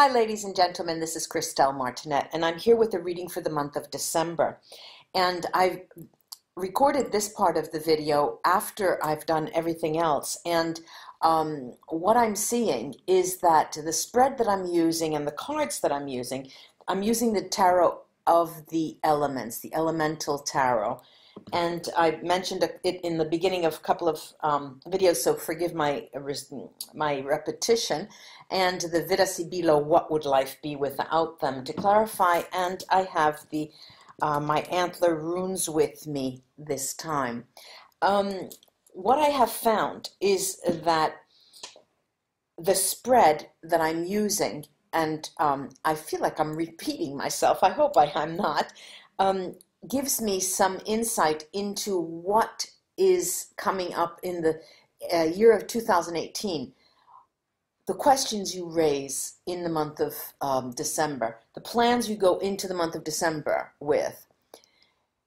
Hi, ladies and gentlemen, this is Christelle Martinette, and I'm here with a reading for the month of December. And I've recorded this part of the video after I've done everything else. And what I'm seeing is that the spread that I'm using and the cards that I'm using the tarot of the elements, the elemental tarot. And I mentioned it in the beginning of a couple of videos, so forgive my repetition. And the VERA SIBILLA, what would life be without them, to clarify. And I have the my antler runes with me this time. What I have found is that the spread that I'm using, and I feel like I'm repeating myself, I hope I'm not, gives me some insight into what is coming up in the year of 2018. The questions you raise in the month of December, the plans you go into the month of December with.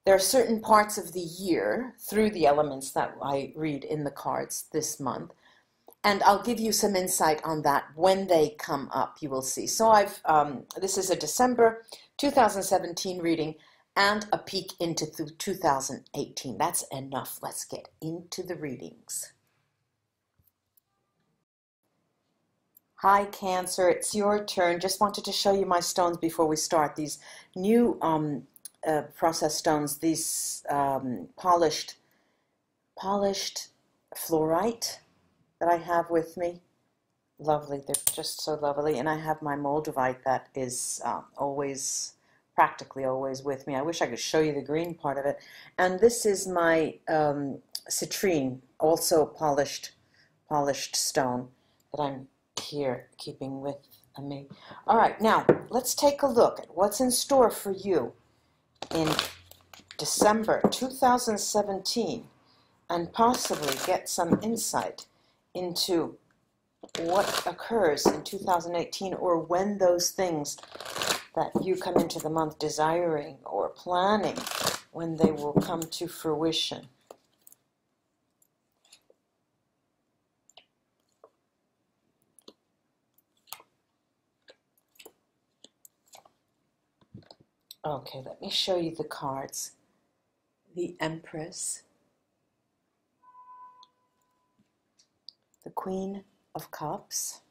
There are certain parts of the year through the elements that I read in the cards this month, and I'll give you some insight on that when they come up, you will see. So this is a December 2017 reading and a peek into 2018. That's enough. Let's get into the readings. Hi, Cancer. It's your turn. Just wanted to show you my stones before we start. These new process stones, these polished fluorite that I have with me. Lovely. They're just so lovely. And I have my moldavite that is practically always with me. I wish I could show you the green part of it. And this is my citrine, also polished stone that I'm here keeping with me. All right, now let's take a look at what's in store for you in December 2017 and possibly get some insight into what occurs in 2018, or when those things that you come into the month desiring or planning, when they will come to fruition. Okay, let me show you the cards. The Empress, the Queen of Cups,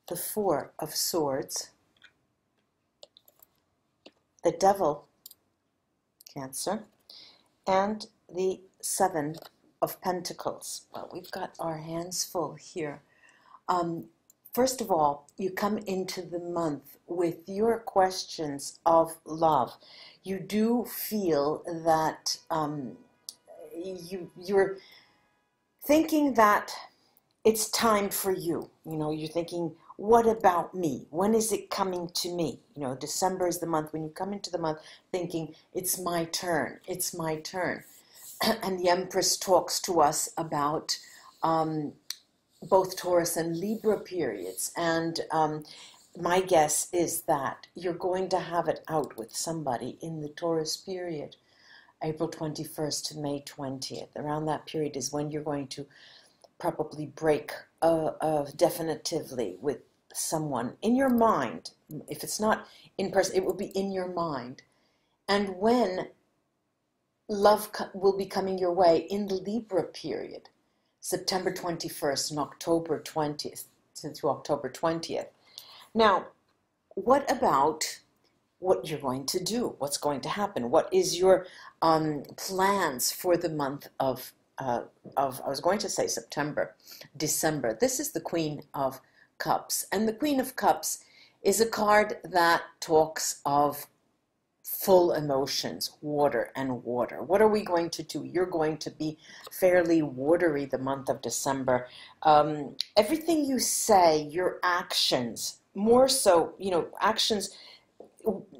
the Four of Swords, the Devil, Cancer, and the Seven of Pentacles. Well, we've got our hands full here. First of all, you come into the month with your questions of love. You do feel that you're thinking that it's time for you. You know, you're thinking, what about me? When is it coming to me? You know, December is the month when you come into the month thinking, it's my turn, it's my turn. And the Empress talks to us about both Taurus and Libra periods. And my guess is that you're going to have it out with somebody in the Taurus period, April 21st to May 20th. Around that period is when you're going to probably break definitively with someone in your mind. If it's not in person, it will be in your mind. And when love will be coming your way in the Libra period, September 21st and October 20th to October 20th. Now, what about what you're going to do? What's going to happen? What is your plans for the month of I was going to say December. This is the Queen of Cups. And the Queen of Cups is a card that talks of full emotions, water and water. What are we going to do? You're going to be fairly watery the month of December. Everything you say, your actions, more so, you know, actions,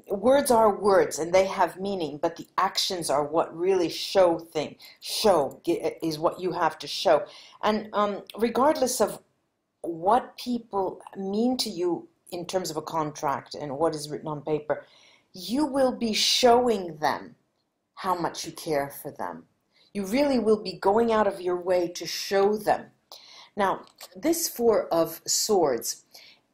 words are words and they have meaning, but the actions are what really show is what you have to show. And regardless of what people mean to you in terms of a contract and what is written on paper, you will be showing them how much you care for them. You really will be going out of your way to show them. Now, this Four of Swords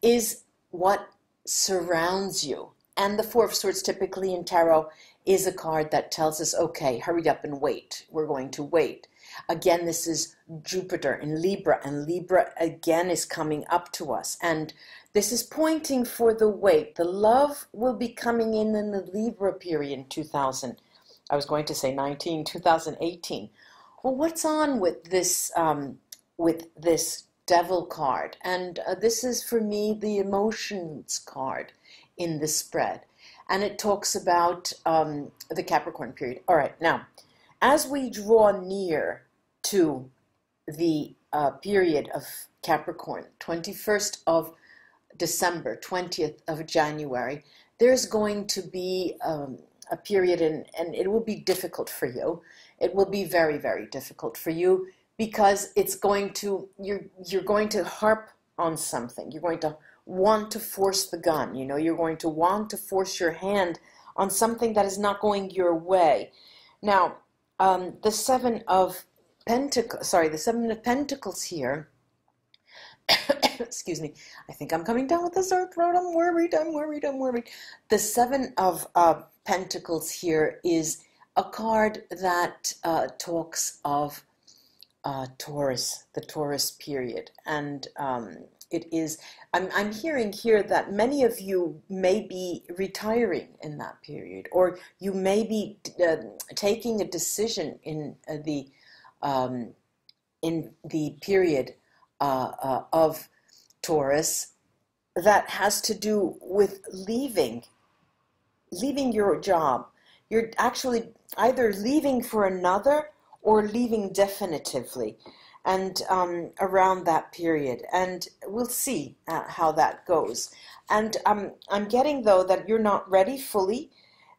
is what surrounds you. And the Four of Swords typically in tarot is a card that tells us, okay, hurry up and wait. We're going to wait. Again, this is Jupiter in Libra, and Libra again is coming up to us. And this is pointing for the wait. The love will be coming in the Libra period in 2018. Well, what's on with this Devil card? And this is, for me, the emotions card in the spread. And it talks about the Capricorn period. All right, now, as we draw near to the period of Capricorn, 21st of December, 20th of January, there's going to be a period, and it will be difficult for you. It will be very, very difficult for you, because it's going to, you're going to harp on something. You're going to want to force the gun. You know, you're going to want to force your hand on something that is not going your way. Now, the Seven of Pentacles here, excuse me, I think I'm coming down with a sore throat. I'm worried. The Seven of Pentacles here is a card that talks of Taurus, the Taurus period. And it is, I'm hearing here that many of you may be retiring in that period, or you may be taking a decision in the period of Taurus that has to do with leaving your job. You're actually either leaving for another or leaving definitively, and around that period. And we'll see how that goes. And I'm getting, though, that you're not ready fully.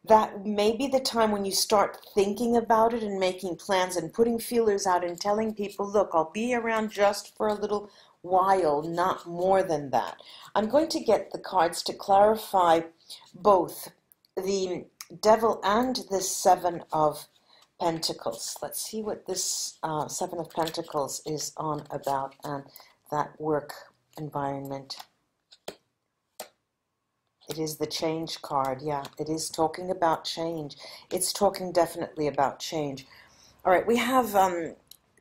That may be the time when you start thinking about it and making plans and putting feelers out and telling people, look, I'll be around just for a little while, not more than that. I'm going to get the cards to clarify both the Devil and the Seven of Pentacles. Let's see what this Seven of Pentacles is on about, and that work environment. It is the change card. Yeah, it is talking about change. It's talking definitely about change. All right, we have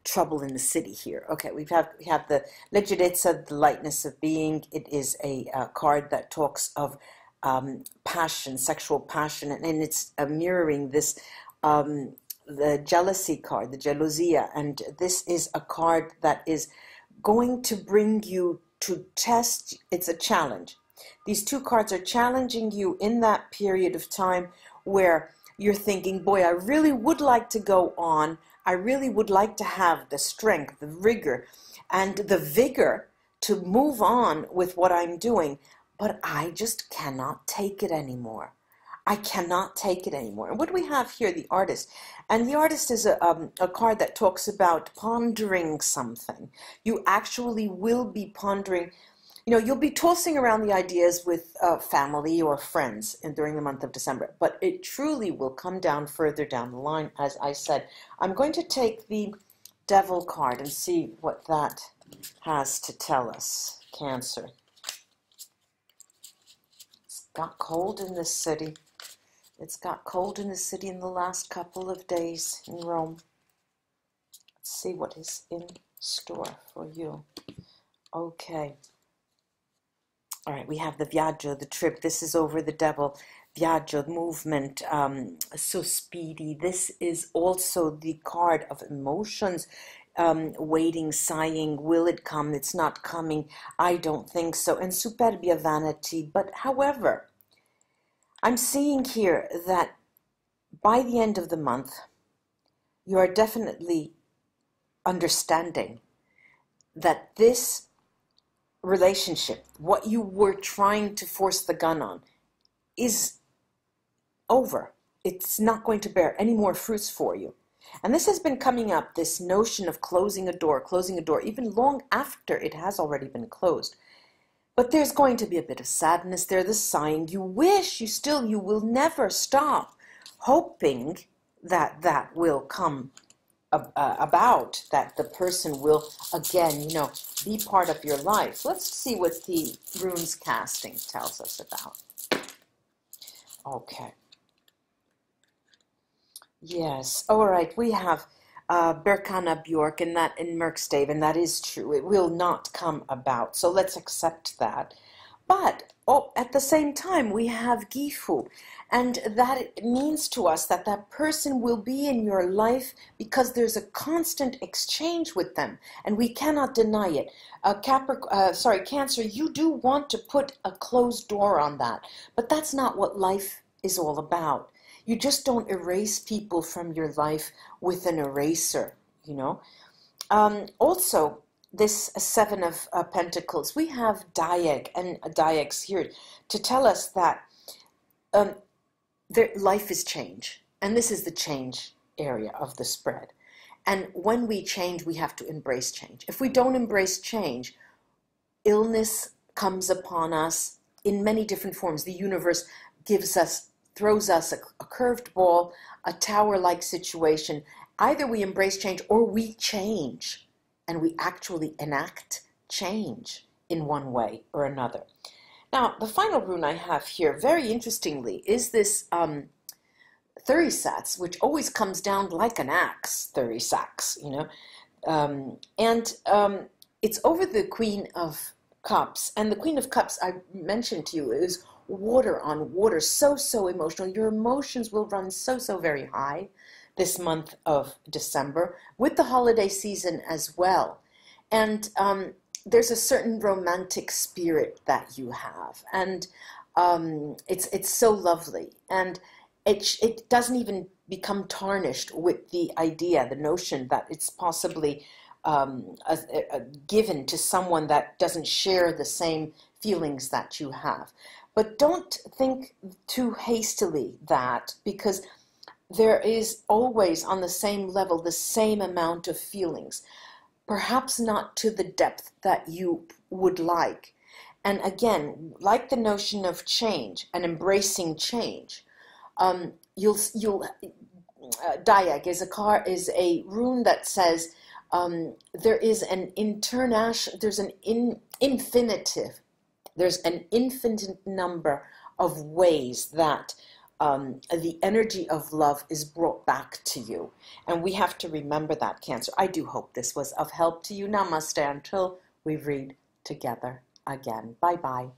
trouble in the city here. Okay, we have the leggerezza, the lightness of being. It is a card that talks of passion, sexual passion, and it's mirroring this the jealousy card, the gelosia. And this is a card that is going to bring you to test. It's a challenge. These two cards are challenging you in that period of time where you're thinking, boy, I really would like to go on. I really would like to have the strength, the rigor, and the vigor to move on with what I'm doing, but I just cannot take it anymore. I cannot take it anymore. And what do we have here? The Artist. And the Artist is a card that talks about pondering something. You actually will be pondering. You know, you'll be tossing around the ideas with family or friends during the month of December, but it truly will come down further down the line, as I said. I'm going to take the Devil card and see what that has to tell us. Cancer. It's got cold in this city. It's got cold in the city in the last couple of days in Rome. Let's see what is in store for you. Okay. All right, we have the Viaggio, the trip. This is over the Devil. Viaggio, movement, so speedy. This is also the card of emotions, waiting, sighing. Will it come? It's not coming. I don't think so. And superbia, vanity. But however, I'm seeing here that by the end of the month, you are definitely understanding that this relationship, what you were trying to force the gun on, is over. It's not going to bear any more fruits for you. And this has been coming up, this notion of closing a door, even long after it has already been closed. But there's going to be a bit of sadness there, the sighing. You wish, you will never stop hoping that that will come about that the person will, again, be part of your life. Let's see what the runes casting tells us about. Okay. Yes. All right. We have Berkana Bjork and that in Merkstave, and that is true. It will not come about. So let's accept that. But at the same time, we have Gifu, and that means to us that that person will be in your life because there's a constant exchange with them, and we cannot deny it. Cancer, you do want to put a closed door on that, but that's not what life is all about. You just don't erase people from your life with an eraser, Also, this Seven of Pentacles, we have Diag and Diags here to tell us that life is change. And this is the change area of the spread. And when we change, we have to embrace change. If we don't embrace change, illness comes upon us in many different forms. The universe throws us a curved ball, a tower-like situation. Either we embrace change or we change, and we actually enact change in one way or another. Now, the final rune I have here, very interestingly, is this Thurisats, which always comes down like an axe, Thurisaks, it's over the Queen of Cups, and the Queen of Cups, I mentioned to you, is water on water, so emotional. Your emotions will run so very high this month of December, with the holiday season as well. And there's a certain romantic spirit that you have, and it's so lovely, and it doesn't even become tarnished with the idea, the notion that it's possibly given to someone that doesn't share the same feelings that you have. But don't think too hastily that, because there is always on the same level the same amount of feelings, perhaps not to the depth that you would like. And again, like the notion of change and embracing change, Diag is a rune that says there is an infinitive. There's an infinite number of ways that the energy of love is brought back to you. And we have to remember that, Cancer. I do hope this was of help to you. Namaste until we read together again. Bye-bye.